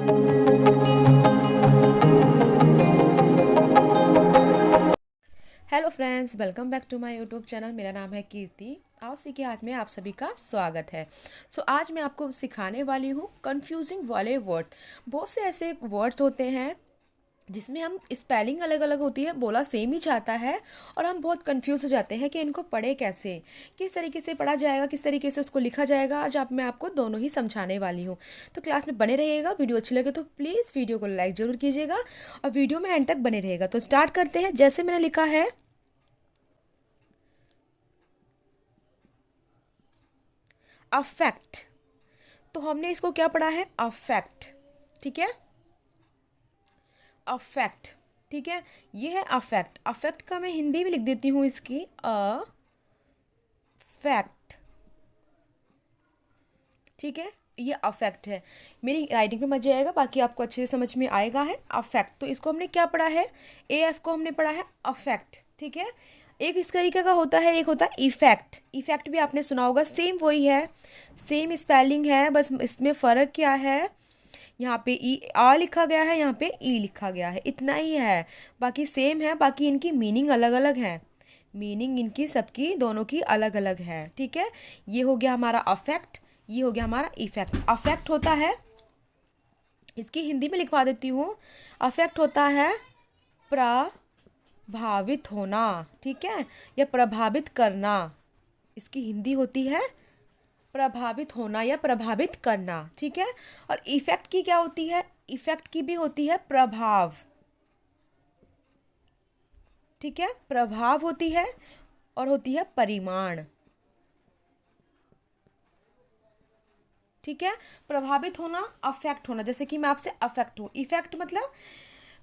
Hello friends, welcome back to my YouTube channel. मेरा नाम है कीर्ति। आओ सीखे आज में आप सभी का स्वागत है। आज मैं आपको सिखाने वाली हूँ कंफ्यूजिंग वाले वर्ड। बहुत से ऐसे वर्ड्स होते हैं जिसमें हम स्पेलिंग अलग अलग होती है, बोला सेम ही चाहता है और हम बहुत कंफ्यूज हो जाते हैं कि इनको पढ़े कैसे, किस तरीके से पढ़ा जाएगा, किस तरीके से उसको लिखा जाएगा। आज मैं आपको दोनों ही समझाने वाली हूँ। तो क्लास में बने रहिएगा। वीडियो अच्छी लगे तो प्लीज़ वीडियो को लाइक ज़रूर कीजिएगा और वीडियो में एंड तक बने रहेगा। तो स्टार्ट करते हैं। जैसे मैंने लिखा है अफेक्ट, तो हमने इसको क्या पढ़ा है? अफेक्ट। ठीक है, अफेक्ट। ठीक है, ये है अफेक्ट। अफेक्ट का मैं हिंदी में लिख देती हूँ इसकी अफेक्ट। ठीक है, ये अफेक्ट है। मेरी राइटिंग पे मजा आएगा, बाकी आपको अच्छे से समझ में आएगा। है अफेक्ट, तो इसको हमने क्या पढ़ा है? ए एफ को हमने पढ़ा है अफेक्ट। ठीक है, एक इस तरीके का होता है, एक होता है इफेक्ट। इफेक्ट भी आपने सुना होगा, सेम वही है, सेम स्पेलिंग है, बस इसमें फ़र्क क्या है? यहाँ पे ई आ लिखा गया है, यहाँ पे ई लिखा गया है, इतना ही है। बाकी सेम है, बाकी इनकी मीनिंग अलग अलग है। मीनिंग इनकी सबकी दोनों की अलग अलग है। ठीक है, ये हो गया हमारा अफेक्ट, ये हो गया हमारा इफेक्ट। अफेक्ट होता है, इसकी हिंदी में लिखवा देती हूँ। अफेक्ट होता है प्रभावित होना। ठीक है, या प्रभावित करना। इसकी हिंदी होती है प्रभावित होना या प्रभावित करना। ठीक है, और इफेक्ट की क्या होती है? इफेक्ट की भी होती है प्रभाव। ठीक है, प्रभाव होती है और होती है परिमाण। ठीक है, प्रभावित होना, अफेक्ट होना। जैसे कि मैं आपसे अफेक्ट हूँ, इफेक्ट मतलब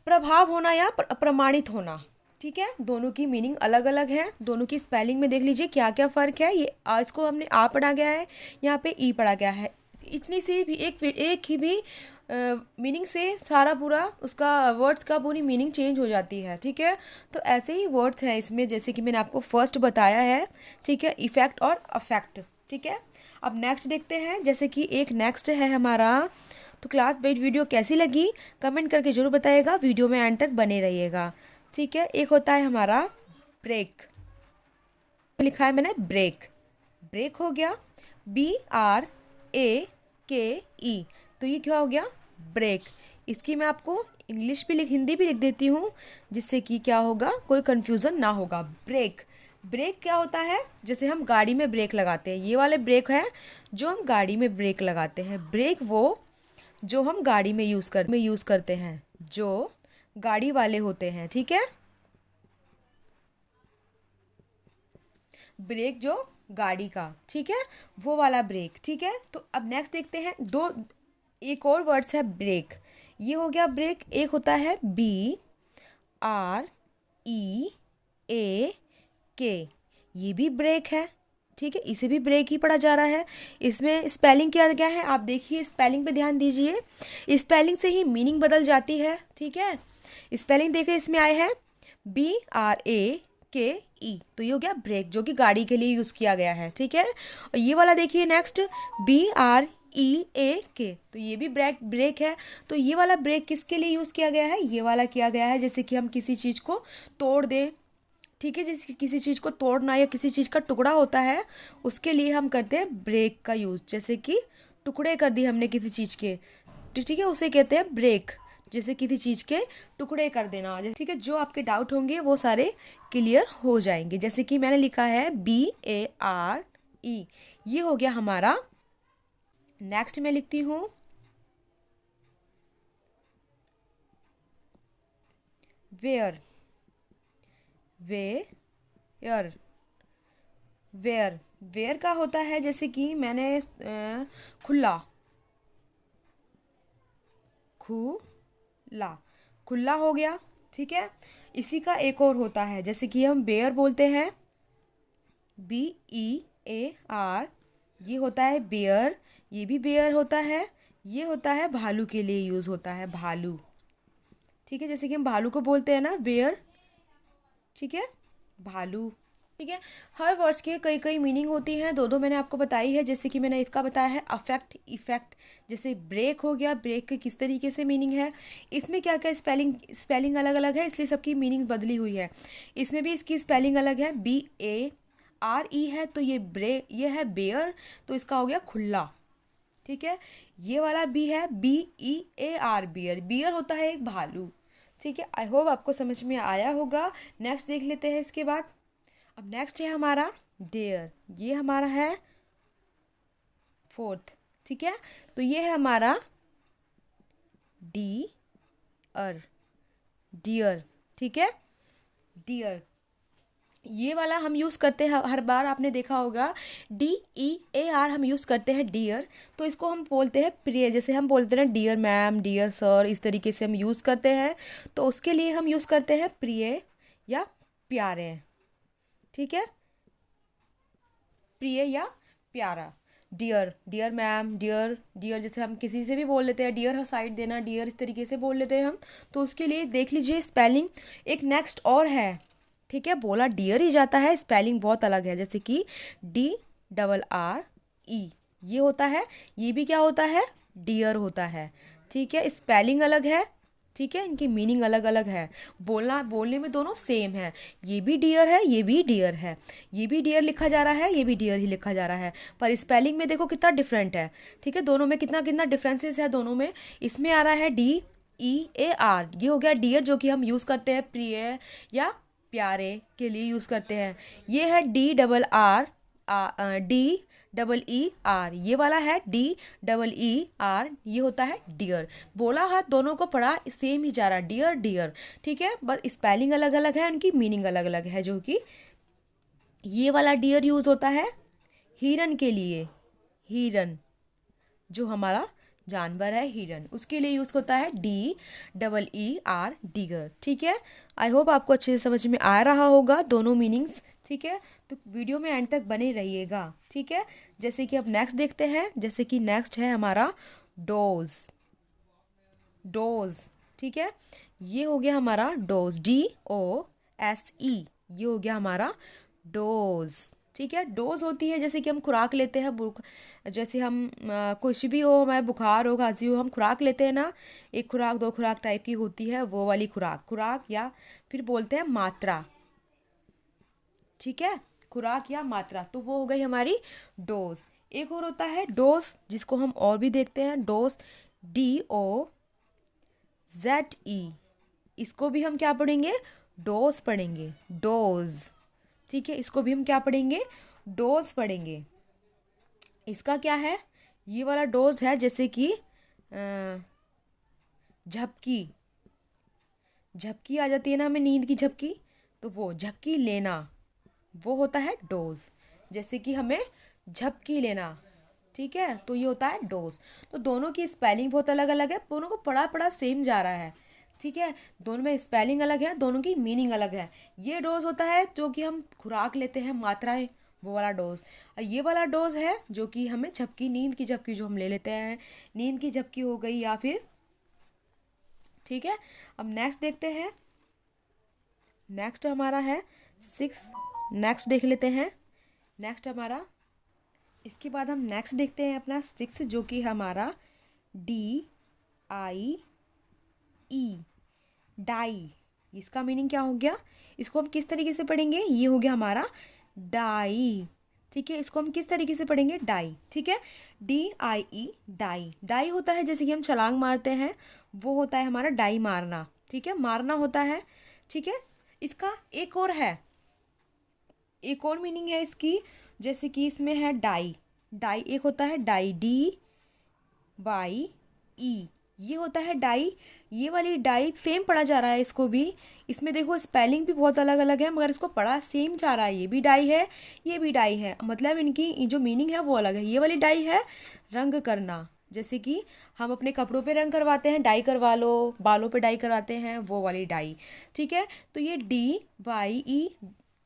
प्रभाव होना या प्रमाणित होना। ठीक है, दोनों की मीनिंग अलग अलग है। दोनों की स्पेलिंग में देख लीजिए क्या क्या फ़र्क है। ये इसको हमने आ पढ़ा गया है, यहाँ पे ई पढ़ा गया है। इतनी सी भी एक ही भी मीनिंग से सारा पूरा उसका वर्ड्स का पूरी मीनिंग चेंज हो जाती है। ठीक है, तो ऐसे ही वर्ड्स हैं इसमें, जैसे कि मैंने आपको फर्स्ट बताया है। ठीक है, इफेक्ट और अफेक्ट। ठीक है, अब नेक्स्ट देखते हैं। जैसे कि एक नेक्स्ट है हमारा। तो क्लास बेस्ड वीडियो कैसी लगी कमेंट करके जरूर बताइएगा, वीडियो में एंड तक बने रहिएगा। ठीक है, एक होता है हमारा ब्रेक। लिखा है मैंने ब्रेक, ब्रेक हो गया, BRAKE। तो ये क्या हो गया? ब्रेक। इसकी मैं आपको इंग्लिश भी हिंदी भी लिख देती हूँ, जिससे कि क्या होगा, कोई कन्फ्यूज़न ना होगा। ब्रेक, ब्रेक क्या होता है? जैसे हम गाड़ी में ब्रेक लगाते हैं, ये वाले ब्रेक है जो हम गाड़ी में ब्रेक लगाते हैं। ब्रेक वो जो हम गाड़ी में यूज़ करते हैं, जो गाड़ी वाले होते हैं। ठीक है, ब्रेक जो गाड़ी का, ठीक है, वो वाला ब्रेक। ठीक है, तो अब नेक्स्ट देखते हैं। दो एक और वर्ड्स है ब्रेक। ये हो गया ब्रेक। एक होता है BREAK, ये भी ब्रेक है। ठीक है, इसे भी ब्रेक ही पढ़ा जा रहा है। इसमें स्पेलिंग क्या क्या है आप देखिए, स्पेलिंग पे ध्यान दीजिए। स्पेलिंग से ही मीनिंग बदल जाती है। ठीक है, स्पेलिंग देखिए, इसमें आए हैं BRAKE, तो ये हो गया ब्रेक, जो कि गाड़ी के लिए यूज़ किया गया है। ठीक है, और ये वाला देखिए नेक्स्ट BREAK, तो ये भी ब्रेक है। तो ये वाला ब्रेक किसके लिए यूज़ किया गया है? ये वाला किया गया है जैसे कि हम किसी चीज़ को तोड़ दें। ठीक है, जैसे किसी चीज़ को तोड़ना या किसी चीज़ का टुकड़ा होता है, उसके लिए हम करते हैं ब्रेक का यूज़। जैसे कि टुकड़े कर दिए हमने किसी चीज़ के, तो ठीक है, उसे कहते हैं ब्रेक। जैसे किसी चीज़ के टुकड़े कर देना। जैसे ठीक है, जो आपके डाउट होंगे वो सारे क्लियर हो जाएंगे। जैसे कि मैंने लिखा है BARE, ये हो गया हमारा। नेक्स्ट मैं लिखती हूँ वेयर। वेयर, वेयर, वेयर का होता है जैसे कि मैंने खुला, खुला, खुला हो गया। ठीक है, इसी का एक और होता है, जैसे कि हम बेयर बोलते हैं, BEAR, ये होता है बेयर, ये भी बेयर होता है। ये होता है भालू के लिए यूज़ होता है, भालू। ठीक है, जैसे कि हम भालू को बोलते हैं ना बेयर। ठीक है, भालू। ठीक है। हर वर्ड्स के कई कई मीनिंग होती हैं, दो दो मैंने आपको बताई है। जैसे कि मैंने इसका बताया है अफेक्ट, इफेक्ट। जैसे ब्रेक हो गया, ब्रेक के किस तरीके से मीनिंग है, इसमें क्या क्या स्पेलिंग स्पेलिंग अलग अलग है, इसलिए सबकी मीनिंग बदली हुई है। इसमें भी इसकी स्पेलिंग अलग है, BARE है तो ये है बेयर, तो इसका हो गया खुला। ठीक है। ये वाला बी है BEAR, बियर। बियर होता है एक भालू। ठीक है। आई होप आपको समझ में आया होगा। नेक्स्ट देख लेते हैं इसके बाद। अब नेक्स्ट है हमारा डेयर, ये हमारा है फोर्थ। ठीक है। तो ये है हमारा डी अर, डियर। ठीक है। डियर, ये वाला हम यूज़ करते हैं हर बार, आपने देखा होगा DEAR हम यूज़ करते हैं डियर। तो इसको हम बोलते हैं प्रिय, जैसे हम बोलते हैं डियर मैम, डियर सर, इस तरीके से हम यूज़ करते हैं। तो उसके लिए हम यूज़ करते हैं प्रिय या प्यारे। ठीक है। प्रिय या प्यारा। Dear, dear ma'am, dear, dear जैसे हम किसी से भी बोल लेते हैं, डियर साइड देना, डियर इस तरीके से बोल लेते हैं हम। तो उसके लिए देख लीजिए स्पेलिंग एक नेक्स्ट और है। ठीक है। बोला डियर ही जाता है, स्पेलिंग बहुत अलग है। जैसे कि DRRE ये होता है, ये भी क्या होता है, डियर होता है। ठीक है। स्पेलिंग अलग है। ठीक है। इनकी मीनिंग अलग अलग है। बोलने में दोनों सेम है। ये भी डियर है, ये भी डियर है। ये भी डियर लिखा जा रहा है, ये भी डियर ही लिखा जा रहा है, पर स्पेलिंग में देखो कितना डिफरेंट है। ठीक है। दोनों में कितना कितना डिफरेंसेस है दोनों में। इसमें आ रहा है DEAR, ये हो गया डियर, जो कि हम यूज़ करते हैं प्रिय या प्यारे के लिए यूज़ करते हैं। ये है DEER, ये वाला है DEER, ये होता है डियर। बोला हाथ दोनों को पढ़ा सेम ही जा रहा, डियर डियर। ठीक है। बस स्पेलिंग अलग अलग है, उनकी मीनिंग अलग अलग है। जो कि ये वाला डियर यूज़ होता है हिरन के लिए, हिरन जो हमारा जानवर है हिरन, उसके लिए यूज़ होता है DEER, डिगर। ठीक है। आई होप आपको अच्छे से समझ में आ रहा होगा दोनों मीनिंग्स। ठीक है। तो वीडियो में एंड तक बने रहिएगा। ठीक है। जैसे कि अब नेक्स्ट देखते हैं। जैसे कि नेक्स्ट है हमारा डोज, डोज। ठीक है। ये हो गया हमारा डोज, DOSE, ये हो गया हमारा डोज। ठीक है। डोज होती है जैसे कि हम खुराक लेते हैं, जैसे हम कुछ भी हो, हमारे बुखार हो, खांसी हो, हम खुराक लेते हैं ना, एक खुराक दो खुराक टाइप की होती है, वो वाली खुराक, खुराक या फिर बोलते हैं मात्रा। ठीक है। खुराक या मात्रा, तो वो हो गई हमारी डोज। एक और होता है डोज, जिसको हम और भी देखते हैं, डोज, DOZE, इसको भी हम क्या पढ़ेंगे, डोज पढ़ेंगे, डोज। ठीक है। इसको भी हम क्या पढ़ेंगे, डोज पढ़ेंगे। इसका क्या है, ये वाला डोज है जैसे कि झपकी, झपकी आ जाती है ना हमें, नींद की झपकी, तो वो झपकी लेना, वो होता है डोज। जैसे कि हमें झपकी लेना। ठीक है। तो ये होता है डोज। तो दोनों की स्पेलिंग बहुत अलग अलग है, दोनों को पढ़ा पढ़ा सेम जा रहा है। ठीक है। दोनों में स्पेलिंग अलग है, दोनों की मीनिंग अलग है। ये डोज होता है जो कि हम खुराक लेते हैं, मात्राएं, वो वाला डोज। और ये वाला डोज है जो कि हमें झपकी, नींद की झपकी जो हम ले लेते हैं, नींद की झपकी हो गई या फिर। ठीक है। अब नेक्स्ट देखते हैं। नेक्स्ट हमारा है 6, नेक्स्ट देख लेते हैं। नेक्स्ट हमारा, इसके बाद हम नेक्स्ट देखते हैं अपना 6, जो कि हमारा DIE, डाई। इसका मीनिंग क्या हो गया, इसको हम किस तरीके से पढ़ेंगे, ये हो गया हमारा डाई। ठीक है। इसको हम किस तरीके से पढ़ेंगे, डाई। ठीक है। DIE, die. डाई होता है जैसे कि हम छलांग मारते हैं, वो होता है हमारा डाई, मारना। ठीक है। मारना होता है। ठीक है। इसका एक और है, एक और मीनिंग है इसकी, जैसे कि इसमें है डाई, डाई एक होता है डाई, DYE, ये होता है डाई। ये वाली डाई सेम पढ़ा जा रहा है इसको भी। इसमें देखो स्पेलिंग भी बहुत अलग अलग है, मगर इसको पढ़ा सेम जा रहा है। ये भी डाई है, ये भी डाई है, मतलब इनकी जो मीनिंग है वो अलग है। ये वाली डाई है रंग करना, जैसे कि हम अपने कपड़ों पे रंग करवाते हैं, डाई करवा लो, बालों पे डाई करवाते हैं, वो वाली डाई। ठीक है। तो ये DYE,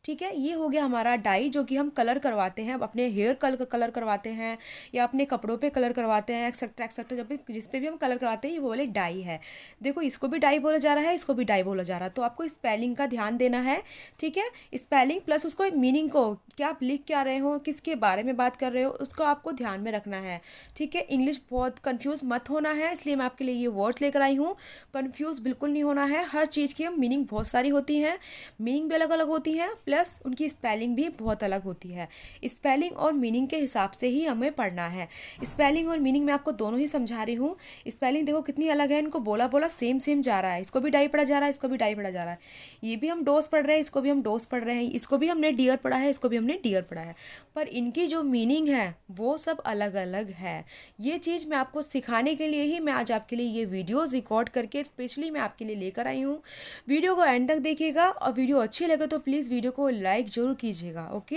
ठीक है, ये हो गया हमारा डाई जो कि हम कलर करवाते हैं, अपने हेयर कलर करवाते हैं या अपने कपड़ों पे कलर करवाते हैं, एक्सेट्रा एक्सेट्रा, जब भी जिस पे भी हम कलर करवाते हैं ये वो वाले डाई है। देखो इसको भी डाई बोला जा रहा है, इसको भी डाई बोला जा रहा है, तो आपको स्पेलिंग का ध्यान देना है। ठीक है, स्पेलिंग प्लस उसको मीनिंग को, क्या आप लिख क्या रहे हो, किसके बारे में बात कर रहे हो, उसको आपको ध्यान में रखना है। ठीक है, इंग्लिश बहुत कंफ्यूज मत होना है, इसलिए मैं आपके लिए ये वर्ड्स लेकर आई हूँ। कंफ्यूज बिल्कुल नहीं होना है, हर चीज़ की मीनिंग बहुत सारी होती हैं, मीनिंग भी अलग अलग होती है, प्लस उनकी स्पेलिंग भी बहुत अलग होती है। स्पेलिंग और मीनिंग के हिसाब से ही हमें पढ़ना है। स्पेलिंग और मीनिंग मैं आपको दोनों ही समझा रही हूँ। स्पेलिंग देखो कितनी अलग है, इनको बोला बोला सेम सेम जा रहा है, इसको भी डाई पढ़ा जा रहा है, इसको भी डाई पढ़ा जा रहा है, ये भी हम डोस पढ़ रहे हैं, इसको भी हम डोस पढ़ रहे हैं, इसको भी हमने डियर पढ़ा है, इसको भी हमने डियर पढ़ा है, पर इनकी जो मीनिंग है वो सब अलग अलग है। ये चीज़ मैं आपको सिखाने के लिए ही मैं आज आपके लिए ये वीडियोज़ रिकॉर्ड करके स्पेशली मैं आपके लिए लेकर आई हूँ। वीडियो को एंड तक देखिएगा, और वीडियो अच्छी लगे तो प्लीज़ वीडियो को लाइक ज़रूर कीजिएगा। ओके,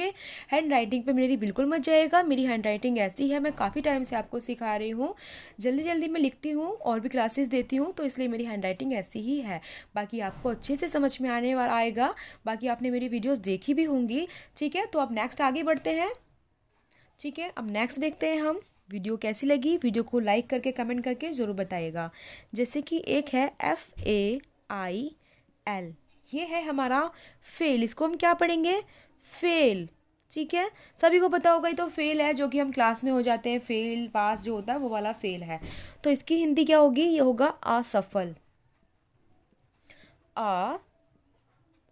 हैंड राइटिंग पे मेरी बिल्कुल मत जाइएगा, मेरी हैंड राइटिंग ऐसी है, मैं काफ़ी टाइम से आपको सिखा रही हूँ, जल्दी जल्दी मैं लिखती हूँ और भी क्लासेस देती हूँ, तो इसलिए मेरी हैंड राइटिंग ऐसी ही है। बाकी आपको अच्छे से समझ में आने वाला आएगा, बाकी आपने मेरी वीडियोस देखी भी होंगी। ठीक है, तो अब नेक्स्ट आगे बढ़ते हैं। ठीक है, अब नेक्स्ट देखते हैं हम वीडियो कैसी लगी। वीडियो को लाइक करके कमेंट करके ज़रूर बताइएगा। जैसे कि एक है FAIL, ये है हमारा फेल, इसको हम क्या पढ़ेंगे, फेल। ठीक है, सभी को पता होगा, ये तो फेल है जो कि हम क्लास में हो जाते हैं, फेल पास जो होता है वो वाला फेल है। तो इसकी हिंदी क्या होगी, ये होगा असफल।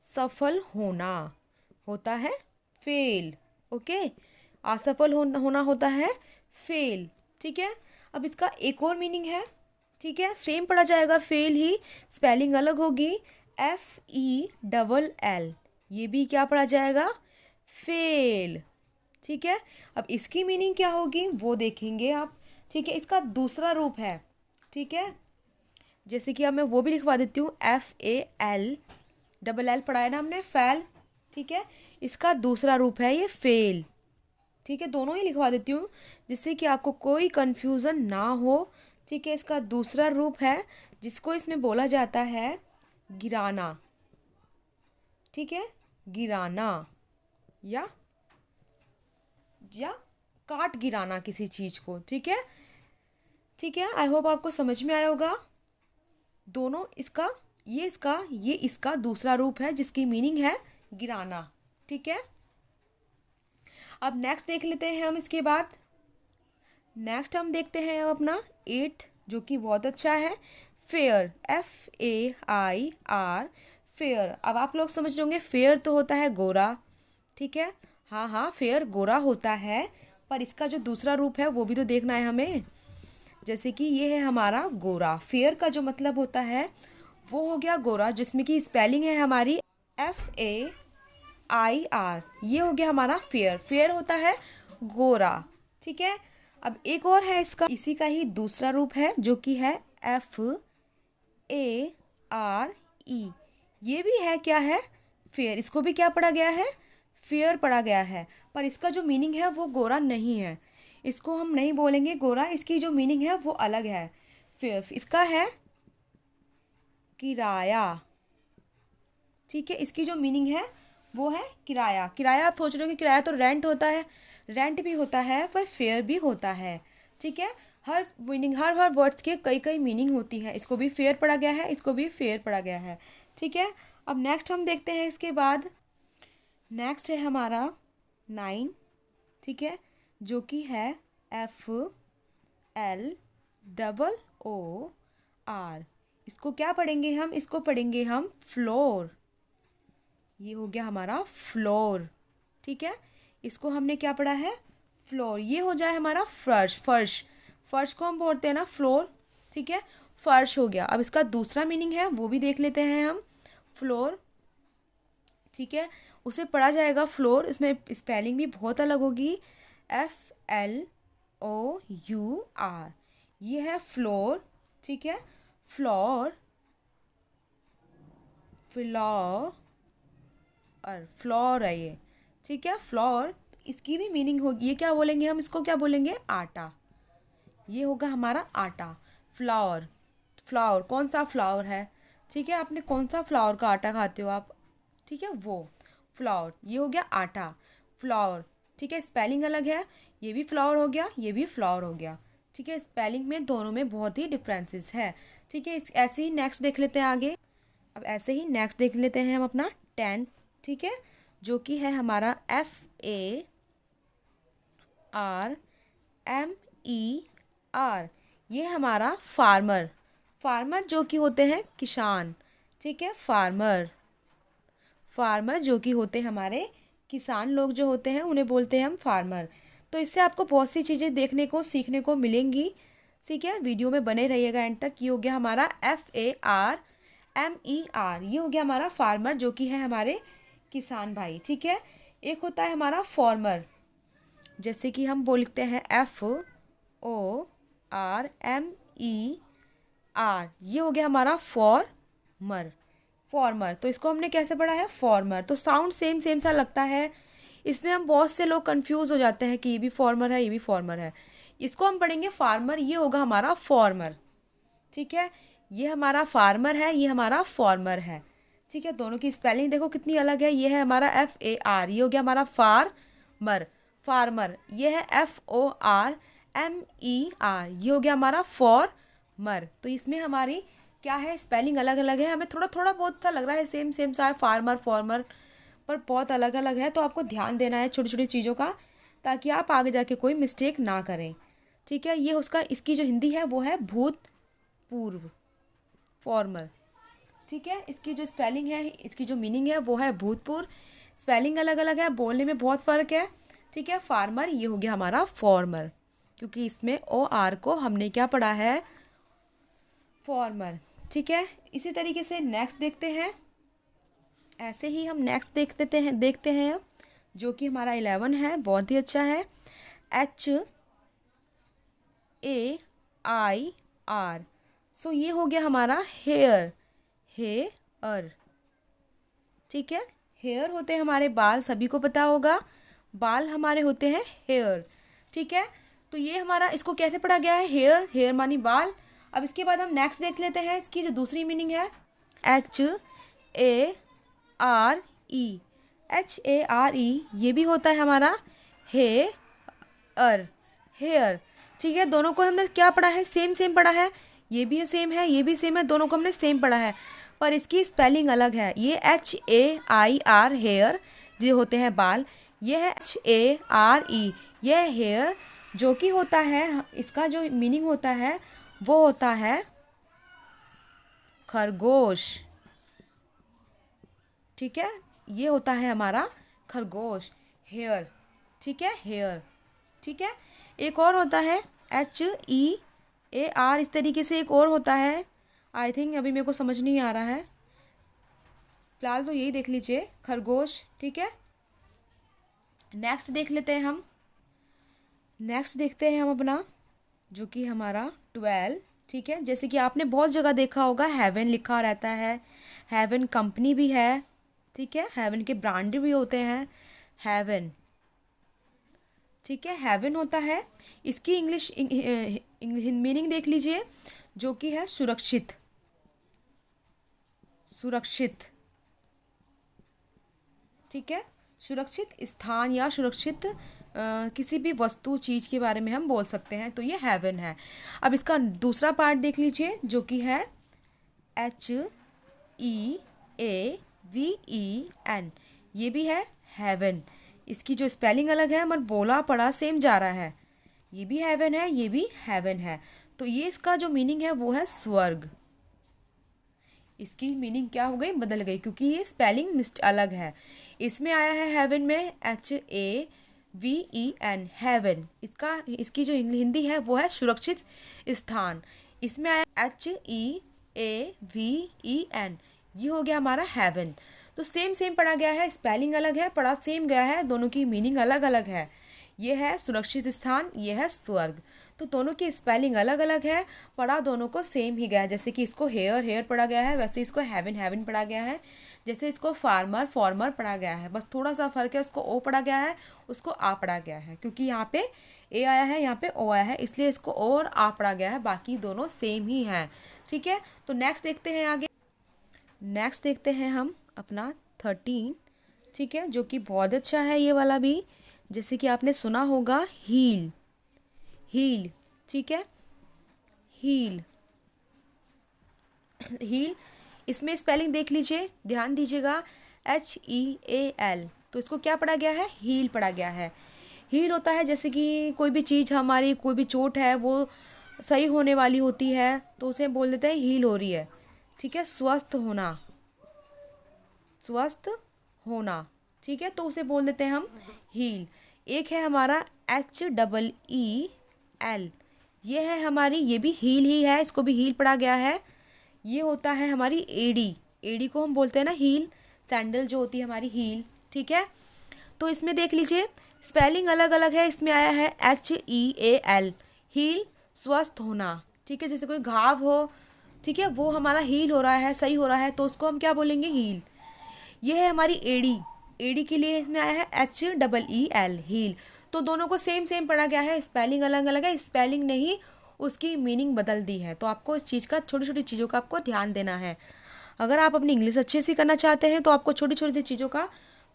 असफल होना होता है फेल। ओके, असफल होना होता है फेल। ठीक है, अब इसका एक और मीनिंग है। ठीक है, सेम पढ़ा जाएगा, फेल ही, स्पेलिंग अलग होगी, FELL, ये भी क्या पढ़ा जाएगा, फेल। ठीक है, अब इसकी मीनिंग क्या होगी वो देखेंगे आप। ठीक है, इसका दूसरा रूप है। ठीक है, जैसे कि अब मैं वो भी लिखवा देती हूँ, FAL पढ़ा है ना हमने, फैल। ठीक है, इसका दूसरा रूप है ये फेल। ठीक है, दोनों ही लिखवा देती हूँ जिससे कि आपको कोई कन्फ्यूज़न ना हो। ठीक है, इसका दूसरा रूप है जिसको इसमें बोला जाता है गिराना। ठीक है, गिराना या काट गिराना किसी चीज़ को। ठीक है, ठीक है, आई होप आपको समझ में आया होगा। दोनों इसका दूसरा रूप है जिसकी मीनिंग है गिराना। ठीक है, अब नेक्स्ट देख लेते हैं हम। इसके बाद नेक्स्ट हम देखते हैं अब अपना 8th, जो कि बहुत अच्छा है, फेयर, FAIR, फेयर। अब आप लोग समझ रहे होंगे, फेयर तो होता है गोरा। ठीक है, हाँ हाँ, फेयर गोरा होता है, पर इसका जो दूसरा रूप है वो भी तो देखना है हमें। जैसे कि ये है हमारा गोरा, फेयर का जो मतलब होता है वो हो गया गोरा, जिसमें कि स्पेलिंग है हमारी FAIR, ये हो गया हमारा फेयर। फेयर होता है गोरा। ठीक है, अब एक और है इसका, इसी का ही दूसरा रूप है जो कि है FARE, ये भी है क्या है, फेयर। इसको भी क्या पढ़ा गया है, फेयर पढ़ा गया है, पर इसका जो मीनिंग है वो गोरा नहीं है, इसको हम नहीं बोलेंगे गोरा, इसकी जो मीनिंग है वो अलग है। फेयर इसका है किराया। ठीक है, इसकी जो मीनिंग है वो है किराया। किराया आप सोच रहे हो कि किराया तो रेंट होता है, रेंट भी होता है पर फेयर भी होता है। ठीक है, हर मीनिंग, हर वर्ड्स के कई कई मीनिंग होती है। इसको भी फेयर पढ़ा गया है, इसको भी फेयर पढ़ा गया है। ठीक है, अब नेक्स्ट हम देखते हैं। इसके बाद नेक्स्ट है हमारा 9। ठीक है, जो कि है FLOOR। इसको क्या पढ़ेंगे हम, इसको पढ़ेंगे हम फ्लोर। ये हो गया हमारा फ्लोर। ठीक है, इसको हमने क्या पढ़ा है, फ्लोर। ये हो जाए हमारा फर्श। फर्श, फर्श को हम बोलते हैं ना फ्लोर। ठीक है, फर्श हो गया। अब इसका दूसरा मीनिंग है वो भी देख लेते हैं हम, फ्लोर। ठीक है, उसे पढ़ा जाएगा फ्लोर, इसमें स्पेलिंग भी बहुत अलग होगी, FLOUR, ये है फ्लोर। ठीक है, फ्लोर, फ्लोर, फ्लोर है ये। ठीक है, फ्लोर, इसकी भी मीनिंग होगी, ये क्या बोलेंगे हम, इसको क्या बोलेंगे, आटा। ये होगा हमारा आटा। फ्लावर, फ्लावर कौन सा फ्लावर है, ठीक है, आपने कौन सा फ्लावर का आटा खाते हो आप, ठीक है वो फ्लावर, ये हो गया आटा, फ्लावर, ठीक है, स्पेलिंग अलग है, ये भी फ्लावर हो गया, ये भी फ्लावर हो गया, ठीक है, स्पेलिंग में दोनों में बहुत ही डिफरेंसेस है, ठीक है। ऐसे ही नेक्स्ट देख लेते हैं आगे। अब ऐसे ही नेक्स्ट देख लेते हैं हम अपना 10, ठीक है, जो कि है हमारा FARMER, ये हमारा फार्मर, फार्मर जो कि होते हैं किसान, ठीक है, फार्मर, फार्मर जो कि होते हैं हमारे किसान लोग जो होते हैं उन्हें बोलते हैं हम फार्मर। तो इससे आपको बहुत सी चीज़ें देखने को सीखने को मिलेंगी, ठीक है, वीडियो में बने रहिएगा एंड तक। ये हो गया हमारा FARMER, ये हो गया हमारा फार्मर जो कि है हमारे किसान भाई, ठीक है। एक होता है हमारा फॉर्मर, जैसे कि हम बोलते हैं FORMER, ये हो गया हमारा फॉर्मर, फॉर्मर। तो इसको हमने कैसे पढ़ा है, फॉर्मर, तो साउंड सेम सेम सा लगता है, इसमें हम बहुत से लोग कंफ्यूज हो जाते हैं कि ये भी फॉर्मर है, ये भी फॉर्मर है। इसको हम पढ़ेंगे फार्मर, ये होगा हमारा फॉर्मर, ठीक है, ये हमारा फार्मर है, ये हमारा फॉर्मर है, ठीक है। दोनों की स्पेलिंग देखो कितनी अलग है, ये है हमारा FAR, ये हो गया हमारा फार्मर, फार्मर, ये है FORMER, ये हो गया हमारा फॉर्मर। तो इसमें हमारी क्या है, स्पेलिंग अलग अलग है, हमें थोड़ा थोड़ा बहुत सा लग रहा है सेम सेम सा है, फार्मर फॉर्मर, पर बहुत अलग अलग है। तो आपको ध्यान देना है छोटी छोटी चीज़ों का, ताकि आप आगे जाके कोई मिस्टेक ना करें, ठीक है। ये उसका, इसकी जो हिंदी है वो है भूतपूर्व, फॉर्मर, ठीक है। इसकी जो स्पेलिंग है, इसकी जो मीनिंग है वो है भूतपूर्व, स्पेलिंग अलग अलग है, बोलने में बहुत फ़र्क है, ठीक है। फार्मर, ये हो गया हमारा फॉर्मर, क्योंकि इसमें OR को हमने क्या पढ़ा है, फॉर्मर, ठीक है। इसी तरीके से नेक्स्ट देखते हैं, ऐसे ही हम नेक्स्ट देखते हैं अब, जो कि हमारा 11 है, बहुत ही अच्छा है, HAIR, सो ये हो गया हमारा हेयर, हेयर, ठीक है। हेयर होते हैं हमारे बाल, सभी को पता होगा, बाल हमारे होते हैं हेयर, ठीक है। तो ये हमारा, इसको कैसे पढ़ा गया है, हेयर, हेयर मानी बाल। अब इसके बाद हम नेक्स्ट देख लेते हैं, इसकी जो दूसरी मीनिंग है, HARE, HARE, ये भी होता है हमारा हेयर, हेयर, ठीक है। दोनों को हमने क्या पढ़ा है, सेम सेम पढ़ा है, ये भी सेम है, ये भी सेम है, दोनों को हमने सेम पढ़ा है, पर इसकी स्पेलिंग अलग है। ये HAIR, हेयर, जो होते हैं बाल, ये है HARE, यह हेयर, जो कि होता है, इसका जो मीनिंग होता है वो होता है खरगोश, ठीक है, ये होता है हमारा खरगोश, हेयर, ठीक है, हेयर, ठीक है। एक और होता है HEAR, इस तरीके से एक और होता है, आई थिंक अभी मेरे को समझ नहीं आ रहा है, फिलहाल तो यही देख लीजिए, खरगोश, ठीक है। नेक्स्ट देख लेते हैं हम, नेक्स्ट देखते हैं हम अपना, जो कि हमारा 12, ठीक है। जैसे कि आपने बहुत जगह देखा होगा हेवन लिखा रहता है, हेवन कंपनी भी है, ठीक है, हेवन के ब्रांड भी होते हैं, हेवन, ठीक है, हेवन होता है। इसकी इंग्लिश मीनिंग देख लीजिए, जो कि है सुरक्षित, सुरक्षित, ठीक है, सुरक्षित स्थान या सुरक्षित किसी भी वस्तु चीज़ के बारे में हम बोल सकते हैं, तो ये हेवन है। अब इसका दूसरा पार्ट देख लीजिए, जो कि है HEAVEN, ये भी है हेवन, इसकी जो स्पेलिंग अलग है मगर बोला पढ़ा सेम जा रहा है, ये भी हेवन है, ये भी हेवन है। तो ये इसका जो मीनिंग है वो है स्वर्ग, इसकी मीनिंग क्या हो गई, बदल गई, क्योंकि ये स्पेलिंग अलग है। इसमें आया है हेवन में HAVEN, हेवन, इसकी जो हिंदी है वो है सुरक्षित स्थान, इसमें आया HEAVEN, ये हो गया हमारा हेवन। तो सेम सेम पढ़ा गया है, स्पेलिंग अलग है, पढ़ा सेम गया है, दोनों की मीनिंग अलग अलग है, ये है सुरक्षित स्थान, ये है स्वर्ग, तो दोनों की स्पेलिंग अलग अलग है, पढ़ा दोनों को सेम ही गया है। जैसे कि इसको हेयर, हेयर पढ़ा गया है, वैसे इसको हेवन, हेवन पढ़ा गया है, जैसे इसको फार्मर, फॉर्मर पढ़ा गया है, बस थोड़ा सा फर्क है, उसको ओ पढ़ा गया है, उसको आ पढ़ा गया है, क्योंकि यहाँ पे ए आया है, यहाँ पे ओ आया है, इसलिए इसको ओ और आ पढ़ा गया है, बाकी दोनों सेम ही हैं, ठीक है। तो नेक्स्ट देखते हैं आगे, नेक्स्ट देखते हैं हम अपना 13, ठीक है, जो कि बहुत अच्छा है ये वाला भी। जैसे कि आपने सुना होगा हील, हील, ठीक है, हील, हील। इसमें स्पेलिंग देख लीजिए, ध्यान दीजिएगा, HEAL। तो इसको क्या पढ़ा गया है? हील पढ़ा गया है। हील होता है जैसे कि कोई भी चीज़ हमारी, कोई भी चोट है वो सही होने वाली होती है तो उसे बोल देते हैं हील हो रही है। ठीक है, स्वस्थ होना, स्वस्थ होना, ठीक है, तो उसे बोल देते हैं हम हील। एक है हमारा HEEL, ये है हमारी, ये भी हील ही है, इसको भी हील पढ़ा गया है। ये होता है हमारी एडी, एडी को हम बोलते हैं ना हील, सैंडल जो होती है हमारी हील। ठीक है, तो इसमें देख लीजिए स्पेलिंग अलग अलग है। इसमें आया है HEAL, हील, स्वस्थ होना। ठीक है, जैसे कोई घाव हो, ठीक है, वो हमारा हील हो रहा है, सही हो रहा है, तो उसको हम क्या बोलेंगे? हील। ये है हमारी एडी, एडी के लिए इसमें आया है HEEL, हील। तो दोनों को सेम सेम पढ़ा गया है, स्पेलिंग अलग अलग है, स्पेलिंग ने ही उसकी मीनिंग बदल दी है। तो आपको इस चीज़ का, छोटी छोटी चीज़ों का आपको ध्यान देना है। अगर आप अपनी इंग्लिश अच्छे से करना चाहते हैं तो आपको छोटी छोटी चीज़ों का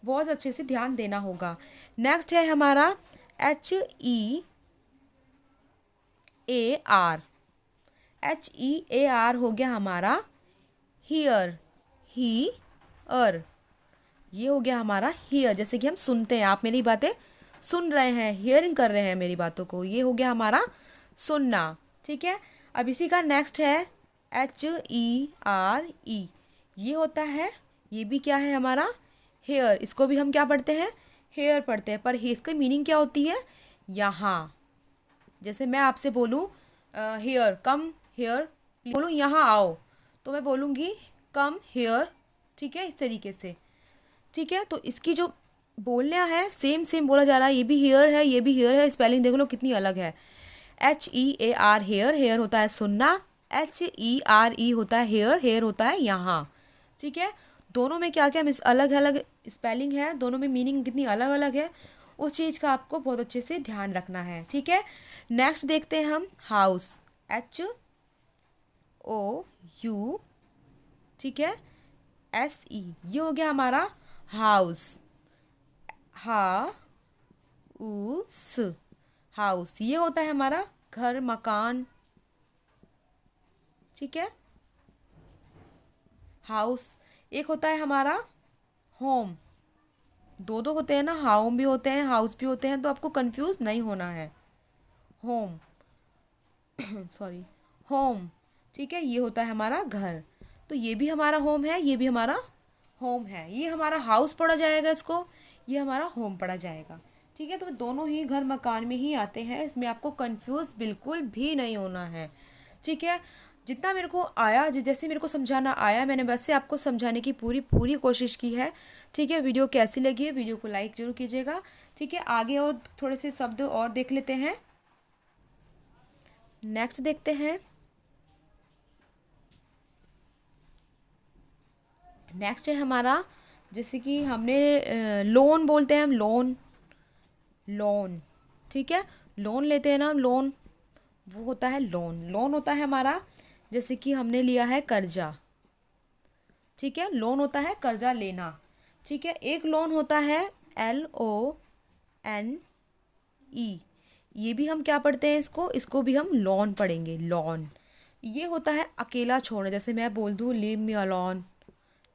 बहुत अच्छे से ध्यान देना होगा। नेक्स्ट है हमारा HEAR, HEAR हो गया हमारा हियर, ही अर, ये हो गया हमारा हियर। जैसे कि हम सुनते हैं, आप मेरी बातें सुन रहे हैं, हियरिंग कर रहे हैं मेरी बातों को, ये हो गया हमारा सुनना। ठीक है, अब इसी का नेक्स्ट है HERE, ये होता है, ये भी क्या है हमारा? हेयर। इसको भी हम क्या पढ़ते हैं? हेयर पढ़ते हैं, पर इसकी मीनिंग क्या होती है? यहाँ। जैसे मैं आपसे बोलूँ हेयर, कम हेयर, बोलूँ यहाँ आओ, तो मैं बोलूँगी कम हेयर। ठीक है, इस तरीके से। ठीक है, तो इसकी जो बोलना है सेम सेम बोला जा रहा है, ये भी हेयर है, ये भी हेयर है, स्पेलिंग देख लो कितनी अलग है। HEAR, हेयर, हेयर होता है सुनना, HERE होता है हेयर, हेयर होता है यहाँ। ठीक है, दोनों में क्या क्या अलग अलग स्पेलिंग है, दोनों में मीनिंग कितनी अलग अलग है, उस चीज़ का आपको बहुत अच्छे से ध्यान रखना है। ठीक है, नेक्स्ट देखते हैं हम हाउस, HOU, ठीक है, SE, ये हो गया हमारा हाउस, हाउस, हाउस, ये होता है हमारा घर, मकान। ठीक है, हाउस। एक होता है हमारा होम, दो दो होते हैं ना, होम भी होते हैं, हाउस भी होते हैं, तो आपको कंफ्यूज नहीं होना है। Home sorry, home. ठीक है, ये होता है हमारा घर, तो ये भी हमारा होम है, ये भी हमारा होम है। ये हमारा हाउस पढ़ा जाएगा इसको, ये हमारा होम पढ़ा जाएगा। ठीक है, तो दोनों ही घर मकान में ही आते हैं, इसमें आपको कंफ्यूज बिल्कुल भी नहीं होना है। ठीक है, जितना मेरे को आया, जैसे मेरे को समझाना आया, मैंने वैसे आपको समझाने की पूरी पूरी कोशिश की है। ठीक है, वीडियो कैसी लगी है, वीडियो को लाइक जरूर कीजिएगा। ठीक है, आगे और थोड़े से शब्द और देख लेते हैं। नेक्स्ट देखते हैं, नेक्स्ट है हमारा, जैसे कि हमने लोन बोलते हैं हम, लोन, लोन। ठीक है, लोन लेते हैं ना हम, लोन, वो होता है लोन। लोन होता है हमारा, जैसे कि हमने लिया है कर्जा। ठीक है, लोन होता है कर्जा लेना। ठीक है, एक लोन होता है LONE, ये भी हम क्या पढ़ते हैं इसको? इसको भी हम लोन पढ़ेंगे, लोन। ये होता है अकेला छोड़ना, जैसे मैं बोल दूँ लीव मी अलोन,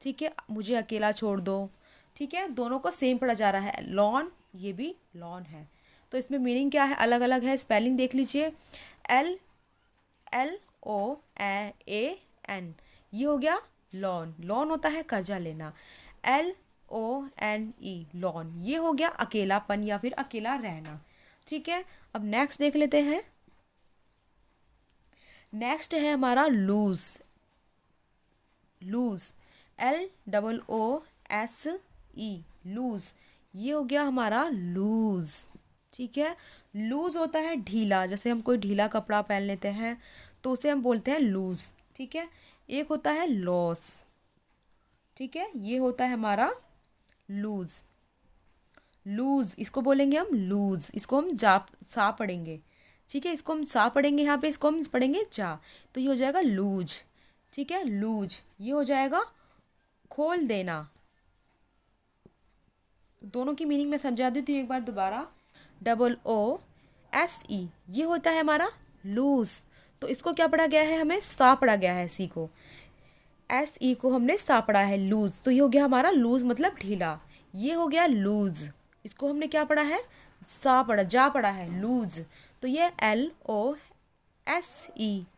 ठीक है, मुझे अकेला छोड़ दो। ठीक है, दोनों को सेम पढ़ा जा रहा है, लॉन, ये भी लॉन है। तो इसमें मीनिंग क्या है? अलग अलग है, स्पेलिंग देख लीजिए, LOAN, ये हो गया लॉन, लॉन होता है कर्जा लेना। LONE, लॉन, ये हो गया अकेलापन या फिर अकेला रहना। ठीक है, अब नेक्स्ट देख लेते हैं। नेक्स्ट है हमारा लूज, लूज, LOOSE, लूज, ये हो गया हमारा लूज। ठीक है, लूज होता है ढीला, जैसे हम कोई ढीला कपड़ा पहन लेते हैं तो उसे हम बोलते हैं लूज। ठीक है, एक होता है लॉस। ठीक है, ये होता है हमारा लूज, लूज, इसको बोलेंगे हम लूज, इसको हम जा सा पढ़ेंगे। ठीक है, इसको हम सा पढ़ेंगे, यहाँ पे इसको हम पढ़ेंगे जा, तो ये हो जाएगा लूज। ठीक है, लूज, ये हो जाएगा खोल देना, तो दोनों की मीनिंग मैं समझा देती हूँ एक बार दोबारा। OOSE ये होता है हमारा लूज, तो इसको क्या पढ़ा गया है, हमें सा पढ़ा गया है, सी को, SE को हमने सा पढ़ा है लूज, तो ये हो गया हमारा लूज मतलब ढीला। ये हो गया लूज, इसको हमने क्या पढ़ा है, सा पढ़ा, जा पढ़ा है लूज, तो ये LOSE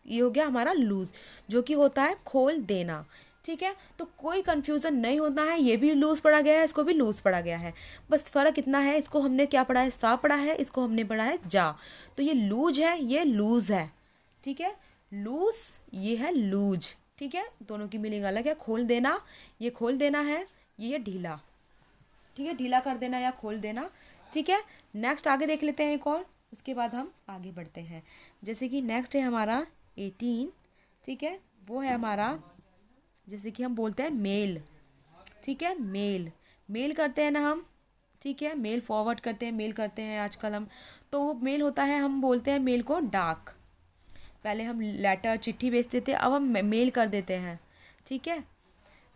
ये हो गया हमारा लूज, जो कि होता है खोल देना। ठीक है, तो कोई कंफ्यूजन नहीं होता है, ये भी लूज पढ़ा गया है, इसको भी लूज पढ़ा गया है, बस फ़र्क इतना है, इसको हमने क्या पढ़ा है, सा पढ़ा है, इसको हमने पढ़ा है जा। तो ये लूज है, ये लूज है। ठीक है, लूज ये है लूज। ठीक है, दोनों की मीनिंग अलग है। खोल देना, ये खोल देना है, ये ढीला। ठीक है, ढीला कर देना या खोल देना। ठीक है, नेक्स्ट आगे देख लेते हैं एक और, उसके बाद हम आगे बढ़ते हैं। जैसे कि नेक्स्ट है हमारा 18। ठीक है, वो है हमारा, जैसे कि हम बोलते हैं मेल। ठीक है, मेल, मेल करते हैं ना हम। ठीक है, मेल फॉरवर्ड करते हैं, मेल करते हैं आजकल हम, तो वो मेल होता है, हम बोलते हैं मेल को डाक। पहले हम लेटर चिट्ठी भेजते थे, अब हम मेल कर देते हैं। ठीक है,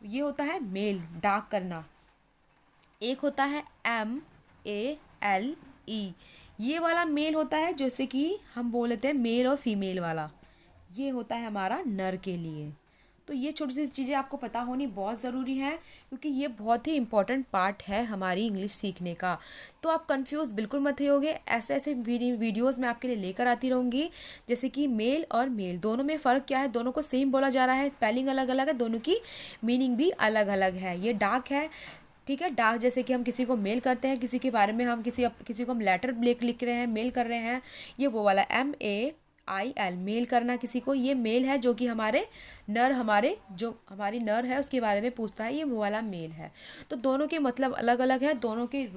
ये होता है मेल, डाक करना। एक होता है MALE, ये वाला मेल होता है, जैसे कि हम बोल लेते हैं मेल और फीमेल वाला, ये होता है हमारा नर के लिए। तो ये छोटी सी चीज़ें आपको पता होनी बहुत ज़रूरी है, क्योंकि ये बहुत ही इंपॉर्टेंट पार्ट है हमारी इंग्लिश सीखने का। तो आप कंफ्यूज बिल्कुल मत होइए, ऐसे ऐसे वीडियोस मैं आपके लिए लेकर आती रहूँगी। जैसे कि मेल और मेल दोनों में फ़र्क क्या है, दोनों को सेम बोला जा रहा है, स्पेलिंग अलग अलग है, दोनों की मीनिंग भी अलग अलग है। ये डाक है। ठीक है, डाक जैसे कि हम किसी को मेल करते हैं, किसी के बारे में हम किसी को हम लेटर लिख रहे हैं, मेल कर रहे हैं, ये वो वाला MAIL, मेल करना किसी को, ये मेल है, जो कि हमारे जो हमारी नर है उसके बारे में पूछता है, ये वो वाला मेल है। तो दोनों के मतलब अलग अलग है, दोनों के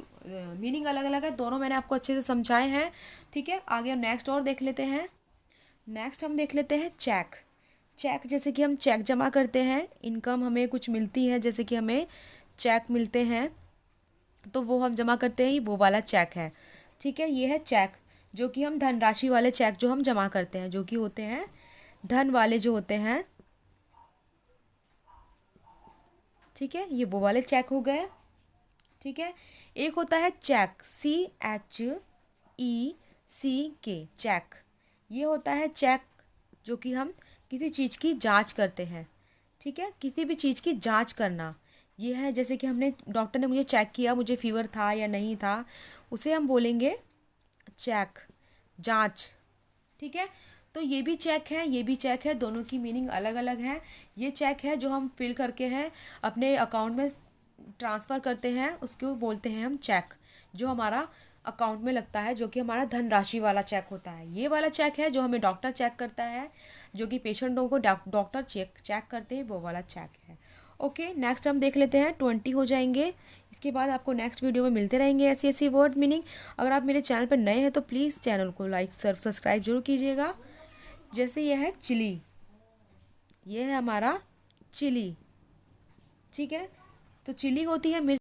मीनिंग अलग अलग है, दोनों मैंने आपको अच्छे से समझाए हैं। ठीक है, आगे नेक्स्ट और देख लेते हैं। नेक्स्ट हम देख लेते हैं चेक। चेक जैसे कि हम चेक जमा करते हैं, इनकम हमें कुछ मिलती है, जैसे कि हमें चेक मिलते हैं, तो वो हम जमा करते हैं, वो वाला चेक है। ठीक है, ये है चेक, जो कि हम धनराशि वाले चेक जो हम जमा करते हैं, जो कि होते हैं धन वाले जो होते हैं। ठीक है, ये वो वाले चेक हो गए। ठीक है, एक होता है चेक, CHECK, चेक, ये होता है चेक, जो कि हम किसी चीज़ की जांच करते हैं। ठीक है, किसी भी चीज़ की जांच करना, ये है, जैसे कि हमने, डॉक्टर ने मुझे चेक किया, मुझे फीवर था या नहीं था, उसे हम बोलेंगे चेक, जांच। ठीक है, तो ये भी चेक है, ये भी चेक है, दोनों की मीनिंग अलग अलग है। ये चेक है जो हम फिल करके हैं अपने अकाउंट में ट्रांसफ़र करते हैं, उसको बोलते हैं हम चेक, जो हमारा अकाउंट में लगता है, जो कि हमारा धनराशि वाला चेक होता है। ये वाला चेक है जो हमें डॉक्टर चेक करता है, जो कि पेशेंटों को डॉक्टर चेक करते हैं, वो वाला चेक है। ओके, नेक्स्ट हम देख लेते हैं, 20 हो जाएंगे। इसके बाद आपको नेक्स्ट वीडियो में मिलते रहेंगे ऐसी ऐसी वर्ड मीनिंग। अगर आप मेरे चैनल पर नए हैं तो प्लीज़ चैनल को लाइक सब्सक्राइब जरूर कीजिएगा। जैसे यह है चिली, ये है हमारा चिली। ठीक है, तो चिली होती है मिर्च।